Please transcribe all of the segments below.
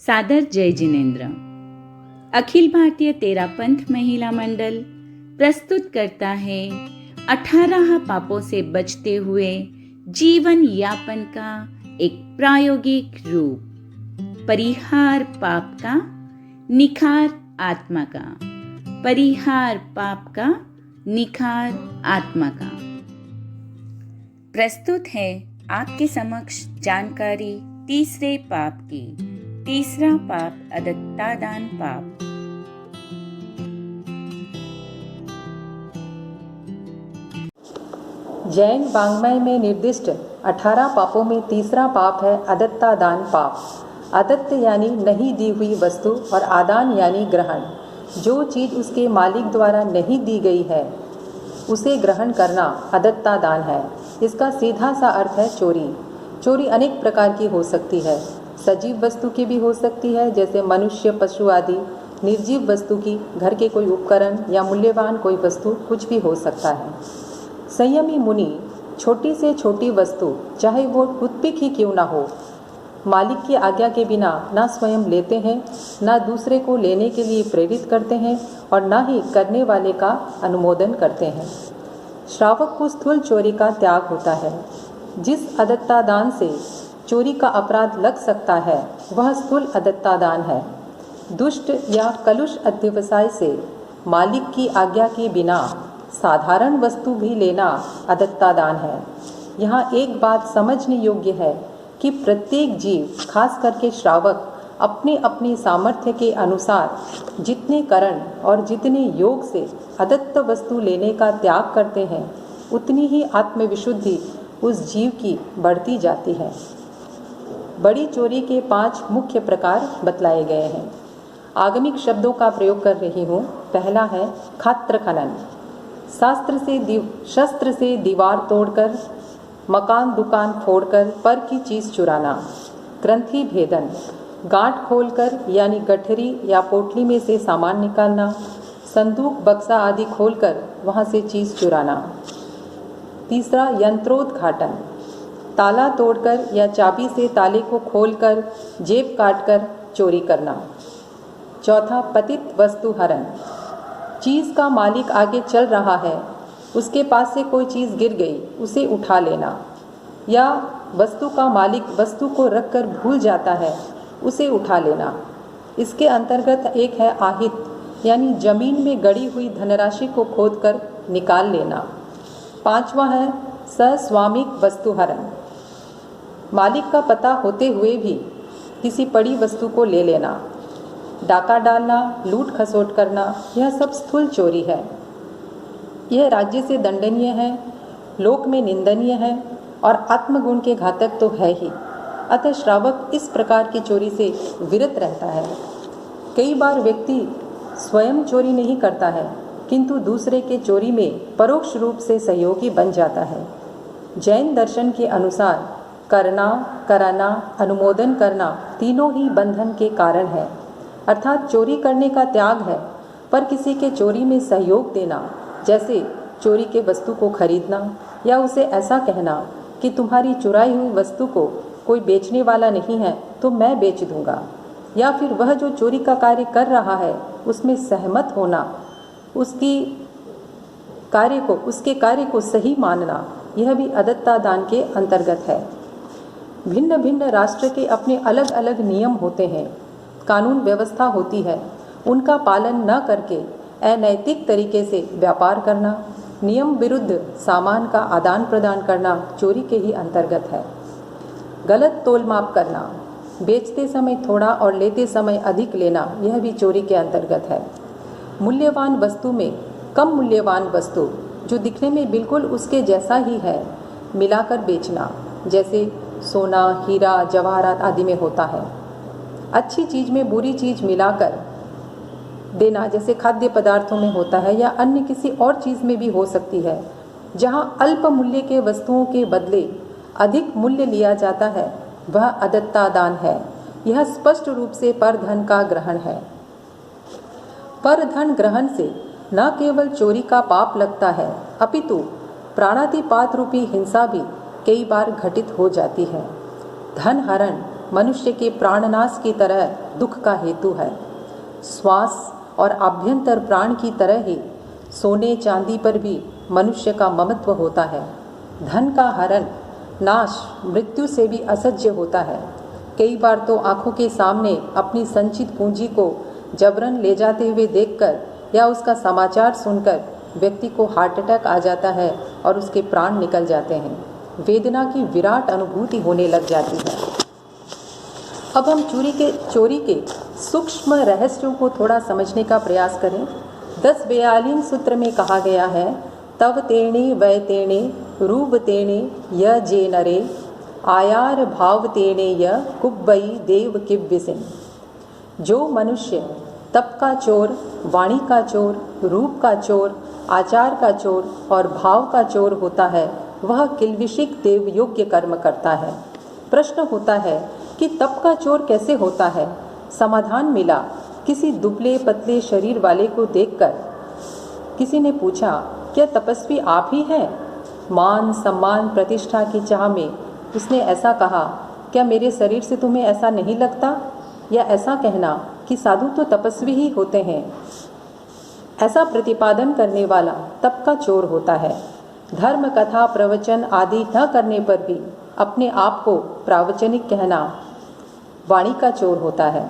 सादर जय जिनेन्द्र। अखिल भारतीय तेरापंथ महिला मंडल प्रस्तुत करता है 18 पापों से बचते हुए जीवन यापन का एक प्रायोगिक रूप। परिहार पाप का, निखार आत्मा का। परिहार पाप का, निखार आत्मा का। प्रस्तुत है आपके समक्ष जानकारी तीसरे पाप की। तीसरा पाप अदत्तादान पाप। जैन वाङ्मय में निर्दिष्ट 18 पापों में तीसरा पाप है अदत्तादान पाप। अदत्त यानी नहीं दी हुई वस्तु और आदान यानी ग्रहण। जो चीज़ उसके मालिक द्वारा नहीं दी गई है उसे ग्रहण करना अदत्तादान है। इसका सीधा सा अर्थ है चोरी। चोरी अनेक प्रकार की हो सकती है। सजीव वस्तु की भी हो सकती है, जैसे मनुष्य, पशु आदि। निर्जीव वस्तु की, घर के कोई उपकरण या मूल्यवान कोई वस्तु, कुछ भी हो सकता है। संयमी मुनि छोटी से छोटी वस्तु, चाहे वो टूथपिक ही क्यों ना हो, मालिक की आज्ञा के बिना ना स्वयं लेते हैं, ना दूसरे को लेने के लिए प्रेरित करते हैं और ना ही करने वाले का अनुमोदन करते हैं। श्रावक को स्थूल चोरी का त्याग होता है। जिस अदत्तादान से चोरी का अपराध लग सकता है वह स्थूल अदत्तादान है। दुष्ट या कलुष अध्यवसाय से मालिक की आज्ञा के बिना साधारण वस्तु भी लेना अदत्तादान है। यहाँ एक बात समझने योग्य है कि प्रत्येक जीव, खास करके श्रावक, अपने अपने सामर्थ्य के अनुसार जितने करण और जितने योग से अदत्त वस्तु लेने का त्याग करते हैं, उतनी ही आत्मविशुद्धि उस जीव की बढ़ती जाती है। बड़ी चोरी के 5 मुख्य प्रकार बतलाए गए हैं। आगमिक शब्दों का प्रयोग कर रही हूँ। पहला है खात्र खनन। शस्त्र से दीवार तोड़कर, मकान दुकान फोड़कर पर की चीज़ चुराना। ग्रंथि भेदन, गांठ खोलकर यानी गठरी या पोटली में से सामान निकालना। संदूक, बक्सा आदि खोलकर वहाँ से चीज़ चुराना। तीसरा यंत्रोद्घाटन, ताला तोड़कर या चाबी से ताले को खोलकर जेब काटकर चोरी करना। चौथा पतित वस्तु हरण, चीज़ का मालिक आगे चल रहा है, उसके पास से कोई चीज़ गिर गई, उसे उठा लेना, या वस्तु का मालिक वस्तु को रखकर भूल जाता है, उसे उठा लेना। इसके अंतर्गत एक है आहित, यानी जमीन में गड़ी हुई धनराशि को खोदकर निकाल लेना। पांचवा है सस्वामिक वस्तु हरण, मालिक का पता होते हुए भी किसी पड़ी वस्तु को ले लेना। डाका डालना, लूट खसोट करना, यह सब स्थूल चोरी है। यह राज्य से दंडनीय है, लोक में निंदनीय है और आत्मगुण के घातक तो है ही। अतः श्रावक इस प्रकार की चोरी से विरत रहता है। कई बार व्यक्ति स्वयं चोरी नहीं करता है, किंतु दूसरे के चोरी में परोक्ष रूप से सहयोगी बन जाता है। जैन दर्शन के अनुसार करना, कराना, अनुमोदन करना तीनों ही बंधन के कारण है। अर्थात चोरी करने का त्याग है, पर किसी के चोरी में सहयोग देना, जैसे चोरी के वस्तु को खरीदना या उसे ऐसा कहना कि तुम्हारी चुराई हुई वस्तु को कोई बेचने वाला नहीं है तो मैं बेच दूंगा, या फिर वह जो चोरी का कार्य कर रहा है उसमें सहमत होना, उसके कार्य को सही मानना, यह भी अदत्तादान के अंतर्गत है। भिन्न भिन्न राष्ट्र के अपने अलग अलग नियम होते हैं, कानून व्यवस्था होती है। उनका पालन न करके अनैतिक तरीके से व्यापार करना, नियम विरुद्ध सामान का आदान प्रदान करना चोरी के ही अंतर्गत है। गलत तोल माप करना, बेचते समय थोड़ा और लेते समय अधिक लेना, यह भी चोरी के अंतर्गत है। मूल्यवान वस्तु में कम मूल्यवान वस्तु जो दिखने में बिल्कुल उसके जैसा ही है मिलाकर बेचना, जैसे सोना, हीरा, जवाहरात आदि में होता है। अच्छी चीज़ में बुरी चीज़ मिलाकर देना, जैसे खाद्य पदार्थों में होता है, या अन्य किसी और चीज़ में भी हो सकती है। जहाँ अल्प मूल्य के वस्तुओं के बदले अधिक मूल्य लिया जाता है वह अदत्तादान है। यह स्पष्ट रूप से परधन का ग्रहण है। परधन ग्रहण से न केवल चोरी का पाप लगता है, अपितु प्राणातिपात रूपी हिंसा भी कई बार घटित हो जाती है। धन हरण मनुष्य के प्राणनाश की तरह दुख का हेतु है। श्वास और आभ्यंतर प्राण की तरह ही सोने चांदी पर भी मनुष्य का ममत्व होता है। धन का हरण, नाश मृत्यु से भी असह्य होता है। कई बार तो आंखों के सामने अपनी संचित पूंजी को जबरन ले जाते हुए देखकर या उसका समाचार सुनकर व्यक्ति को हार्ट अटैक आ जाता है और उसके प्राण निकल जाते हैं। वेदना की विराट अनुभूति होने लग जाती है। अब हम चोरी के सूक्ष्म रहस्यों को थोड़ा समझने का प्रयास करें। 1042 सूत्र में कहा गया है, तव तेणे वै तेणे रूप तेणे य जे नरे आयार भाव तेणे य कुब्बई देव किव्विसिन। जो मनुष्य तप का चोर, वाणी का चोर, रूप का चोर, आचार का चोर और भाव का चोर होता है, वह किल्विषिक देव योग्य कर्म करता है। प्रश्न होता है कि तप का चोर कैसे होता है? समाधान मिला किसी दुबले पतले शरीर वाले को देखकर। किसी ने पूछा, क्या तपस्वी आप ही हैं? मान सम्मान प्रतिष्ठा की चाह में उसने ऐसा कहा, क्या मेरे शरीर से तुम्हें ऐसा नहीं लगता? या ऐसा कहना कि साधु तो तपस्वी ही होते हैं। ऐसा प्रतिपादन करने वाला तप का चोर होता है। धर्म कथा प्रवचन आदि न करने पर भी अपने आप को प्रावचनिक कहना वाणी का चोर होता है।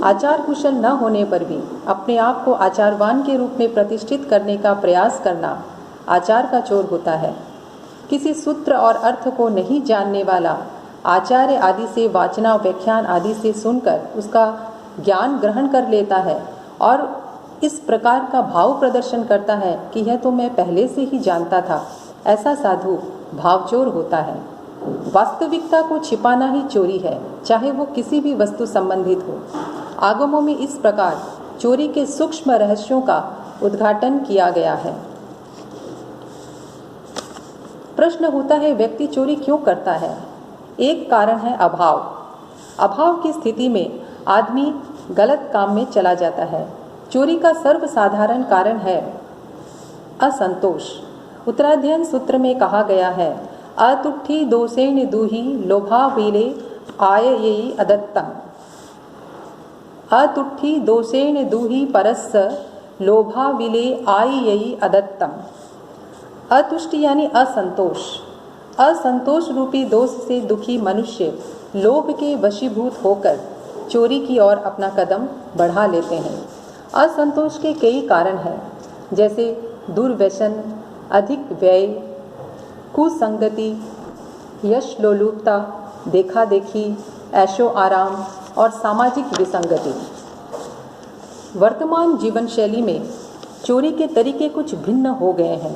आचार कुशल न होने पर भी अपने आप को आचारवान के रूप में प्रतिष्ठित करने का प्रयास करना आचार का चोर होता है। किसी सूत्र और अर्थ को नहीं जानने वाला आचार्य आदि से वाचना व्याख्यान आदि से सुनकर उसका ज्ञान ग्रहण कर लेता है और इस प्रकार का भाव प्रदर्शन करता है कि यह तो मैं पहले से ही जानता था। ऐसा साधु भावचोर होता है। वास्तविकता को छिपाना ही चोरी है, चाहे वो किसी भी वस्तु संबंधित हो। आगमों में इस प्रकार चोरी के सूक्ष्म रहस्यों का उद्घाटन किया गया है। प्रश्न होता है, व्यक्ति चोरी क्यों करता है? एक कारण है अभाव। अभाव की स्थिति में आदमी गलत काम में चला जाता है। चोरी का सर्वसाधारण कारण है असंतोष। उत्तराध्ययन सूत्र में कहा गया है, अतुट्ठी दोषेण दूहि लोभाविले आययेयि अदत्तम्। अतुट्ठी दोषेण दूहि परस्य लोभाविले आययेयि अदत्तम्। अतुष्टि यानी असंतोष। असंतोष रूपी दोष से दुखी मनुष्य लोभ के वशीभूत होकर चोरी की ओर अपना कदम बढ़ा लेते हैं। असंतोष के कई कारण हैं, जैसे दुर्व्यसन, अधिक व्यय, कुसंगति, यश लोलुपता, देखा देखी, ऐशो आराम और सामाजिक विसंगति। वर्तमान जीवन शैली में चोरी के तरीके कुछ भिन्न हो गए हैं।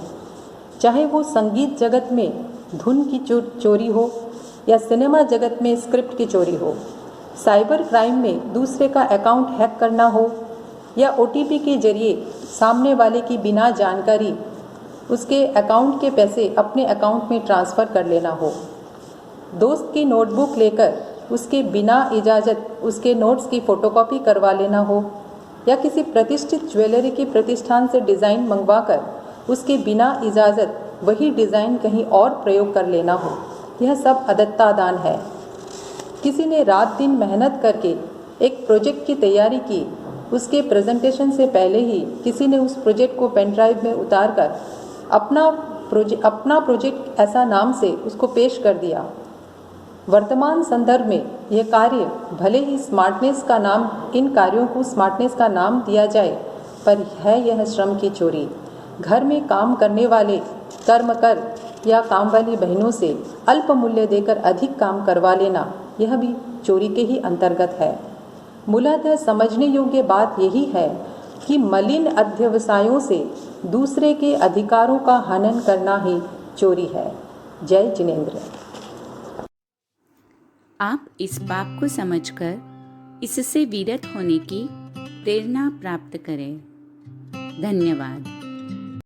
चाहे वो संगीत जगत में धुन की चोरी हो या सिनेमा जगत में स्क्रिप्ट की चोरी हो, साइबर क्राइम में दूसरे का अकाउंट हैक करना हो या OTP के जरिए सामने वाले की बिना जानकारी उसके अकाउंट के पैसे अपने अकाउंट में ट्रांसफ़र कर लेना हो, दोस्त की नोटबुक लेकर उसके बिना इजाज़त उसके नोट्स की फ़ोटोकॉपी करवा लेना हो या किसी प्रतिष्ठित ज्वेलरी के प्रतिष्ठान से डिज़ाइन मंगवाकर उसके बिना इजाज़त वही डिज़ाइन कहीं और प्रयोग कर लेना हो, यह सब अदत्ता दान है। किसी ने रात दिन मेहनत करके एक प्रोजेक्ट की तैयारी की, उसके प्रेजेंटेशन से पहले ही किसी ने उस प्रोजेक्ट को पेन ड्राइव में उतार कर अपना प्रोजेक्ट ऐसा नाम से उसको पेश कर दिया। वर्तमान संदर्भ में यह कार्य भले ही स्मार्टनेस का नाम, इन कार्यों को स्मार्टनेस का नाम दिया जाए, पर है यह श्रम की चोरी। घर में काम करने वाले कर्मकर या काम वाली बहनों से अल्प मूल्य देकर अधिक काम करवा लेना, यह भी चोरी के ही अंतर्गत है। मूलतः समझने योग्य बात यही है कि मलिन अध्यवसायों से दूसरे के अधिकारों का हनन करना ही चोरी है। जय जिनेंद्र। आप इस पाप को समझकर इससे विरत होने की प्रेरणा प्राप्त करें। धन्यवाद।